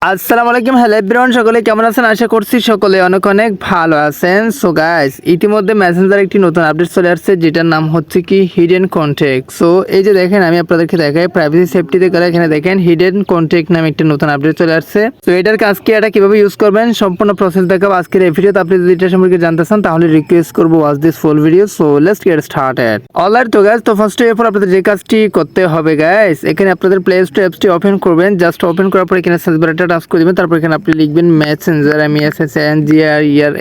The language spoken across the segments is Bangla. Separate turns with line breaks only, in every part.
আসসালামু আলাইকুম, হ্যালো এভরিওয়ান, সকলে কেমন আছেন? আশা করছি সকলে অনেক অনেক ভালো আছেন। সো গাইস, ইতিমধ্যে মেসেঞ্জার একটি নতুন আপডেট চলে আসছে, যেটার নাম হচ্ছে কি হিডেন কন্ট্যাক্ট। সো এই যে দেখেন, আমি আপনাদেরকে দেখাই প্রাইভেসি সেফটিতে গেলে এখানে দেখেন হিডেন কন্ট্যাক্ট নামে একটি নতুন আপডেট চলে আসছে। তো এটার কাজ কি, এটা কিভাবে ইউজ করবেন সম্পূর্ণ প্রসেস দেখাবো আজকের এই ভিডিওতে। আপনি যদি এটা সম্পর্কে জানতে চান তাহলে রিকোয়েস্ট করবো watch this full video. So let's get started. Alright তো গাইস, তো ফার্স্ট এরপর আপনাদের যে কাজটি করতে হবে গাইস, এখানে আপনাদের প্লে স্টোর অ্যাপসটি ওপেন করবেন। জাস্ট ওপেন করার পর এখানে সার্চ বারটা টাচ করে দিবেন। তারপর এখানে আপনি লিখবেন মেসেঞ্জার,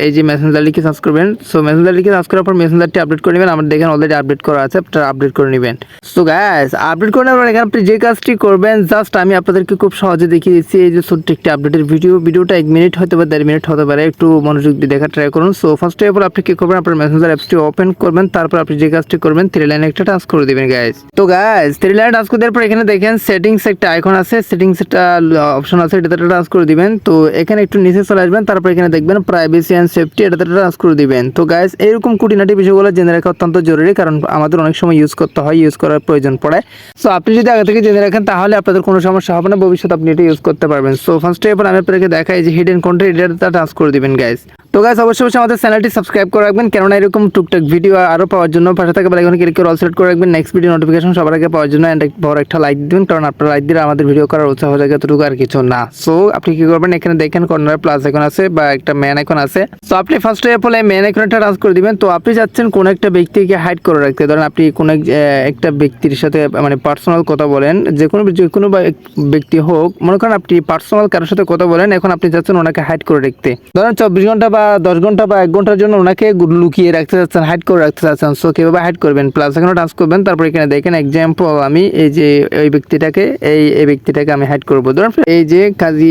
এই যে মেসেঞ্জার লিখে সার্চ করবেন। সো মেসেঞ্জার লিখে সার্চ করার পর মেসেঞ্জারটি আপডেট করে নেবেন। আমার দেখেন অলরেডি আপডেট করা আছে, আপনারা আপডেট করে নেবেন। সো গাইস, আপডেট করে নেওয়ার পর এখানে আপনি যে কাজটি করবেন, জাস্ট আমি আপনাদেরকে খুব সহজে দেখিয়ে দিচ্ছি। এই যে ছোট্ট একটি আপডেটের ভিডিওটা 1 মিনিট হতে পারে, 1.5 মিনিট হতে পারে, একটু মনোযোগ দিয়ে দেখা ট্রাই করুন। সো ফার্স্ট অফ অল আপনি কি করবেন, আপনার মেসেঞ্জার অ্যাপসটি ওপেন করবেন। তারপর আপনি যে কাজটি করবেন, 3 লাইনে একটা টাচ করে দিবেন গাইস। তো গাইস, 3 লাইনে টাচ করে দেওয়ার পর এখানে দেখেন সেটিংস একটা আইকন আছে, সেটিংস একটা অপশন আছে, এটাতে টাচ করে দিবেন। তো এখানে একটু নিচে চলে আসবেন, তারপর এখানে দেখবেন প্রাইভেসি এন্ড সেফটি, এটাতে টাচ করে দিবেন। তো গাইস, এরকম খুঁটিনাটি বিষয়গুলো জেনে রাখা অত্যন্ত জরুরি, কারণ আমাদের অনেক সময় ইউজ করতে হয়, ইউজ করার প্রয়োজন পড়ে। সো আপনি যদি আগে থেকে জেনে রাখেন তাহলে আপনাদের কোনো সমস্যা হবে না, ভবিষ্যতে আপনি এটা ইউজ করতে পারবেন। সো ফার্স্ট এবার আমি আপনাদেরকে দেখাই যে হিডেন কন্ট্যাক্ট, এটাতে টাচ করে দিবেন গাইস। তো গাইস, অবশ্যই আমাদের চ্যানেলটি সাবস্ক্রাইব করে রাখবেন, কেননা এরকম টুকটাক ভিডিও আরও পাওয়ার জন্য পাশে থাকা বেল আইকনে ক্লিক করে অল সিলেক্ট করে রাখবেন। নেক্সট ভিডিও নোটিফিকেশন সবার আগে পাওয়ার জন্য এন্ড বড় একটা লাইক দিবেন, কারণ আপনার লাইক দিলে আমাদের ভিডিও করার উৎসাহ জায়গা এতটুকু আর কিছু না। সো আপনি কি করবেন, এখানে দেখেন কর্নার প্লাস আইকন আছে বা একটা ম্যান আইকন আছে। সো আপনি ফার্স্ট অফ অল এই ম্যান আইকনটা টাচ করে দিবেন। তো আপনি চাচ্ছেন কোন একটা ব্যক্তিকে হাইড করে রাখতে, ধরেন আপনি কোন একটা ব্যক্তির সাথে মানে পার্সোনাল কথা বলেন, যে কোনো ব্যক্তি হোক, মনে করেন আপনি পার্সোনাল কারোর সাথে কথা বলেন, এখন আপনি চাচ্ছেন ওনাকে হাইড করে রাখতে, ধরেন 24 ঘন্টা বা 10 ঘন্টা বা 1 ঘন্টার জন্য ওনাকে লুকিয়ে রাখতে চাচ্ছেন, হাইড করে রাখতে চাচ্ছেন। সো কিভাবে হাইড করবেন, প্লাস এখানে টাচ করবেন। তারপর এখানে দেখেন এক্সাম্পল, আমি এই যে এই ব্যক্তিটাকে আমি হাইড করবো, ধরেন এই যে কাজী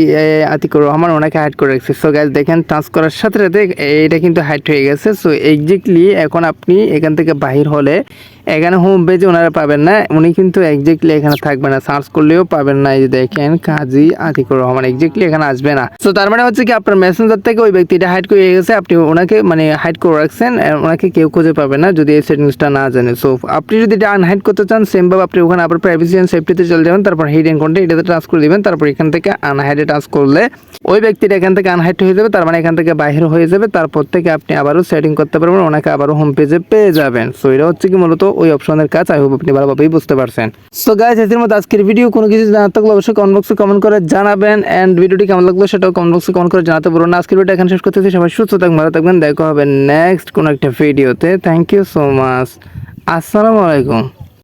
আতিকুর রহমান, ওনাকে হাইড করে রাখছি। সো গাইস দেখেন, টাচ করার সাথে সাথে এটা কিন্তু হাইড হয়ে গেছে। সো এক্স্যাক্টলি এখন আপনি এখান থেকে বাহির হলে এখানে হোম পেজে ওনারা পাবেন না, উনি কিন্তু এক্স্যাক্টলি এখানে থাকবে না, সার্চ করলেও পাবেন না। এই যে দেখেন কাজী আতিকুর রহমান, এক্স্যাক্টলি এখানে আসবে না। সো তার মানে হচ্ছে কি, আপনার মেসেঞ্জার থেকে ওই ব্যক্তিটা হাইড করে গেছে, আপনি ওনাকে মানে হাইড করে রাখছেন, ওনাকে কেউ খুঁজে পাবে না যদি এই সেটিংসটা না জানে। সো আপনি যদি এটা আনহাইড করতে চান, সেমভাবে আপনি ওখানে আবার প্রাইভেসি এন্ড সেফটিতে চলে যাবেন, তারপর হিডেন কন্ট্যাক্ট এটাতে টাচ করে দিবেন। তারপর এখান থেকে আনহাইডে টাচ করলে ওই ব্যক্তিটা এখান থেকে আনহাইড হয়ে যাবে, তার মানে এখান থেকে বাইরে হয়ে যাবে। তারপর থেকে আপনি আবারও সেটিং করতে পারবেন, ওনাকে আবারও হোম পেজে পেয়ে যাবেন। সো এটা হচ্ছে কি মূলত ওই অপশনের কাজ। আই হোপ আপনি ভালোভাবেই বুঝতে পারছেন। সো গাইস, এর মধ্যে আজকের ভিডিও কোনো কিছু জানার থাকলে অবশ্যই কমেন্ট বক্সে কমেন্ট করে জানাবেন, এন্ড ভিডিওটি কেমন লাগলো সেটাও কমেন্ট বক্সে কমেন্ট করে জানাতে পারবেন। আজকের ভিডিওটা এখানে শেষ করতেছি। সবাই সুস্থ থাকবেন, ভালো থাকবেন, দেখা হবে নেক্সট কোনো একটা ভিডিওতে। Thank you so much. আসসালামু আলাইকুম।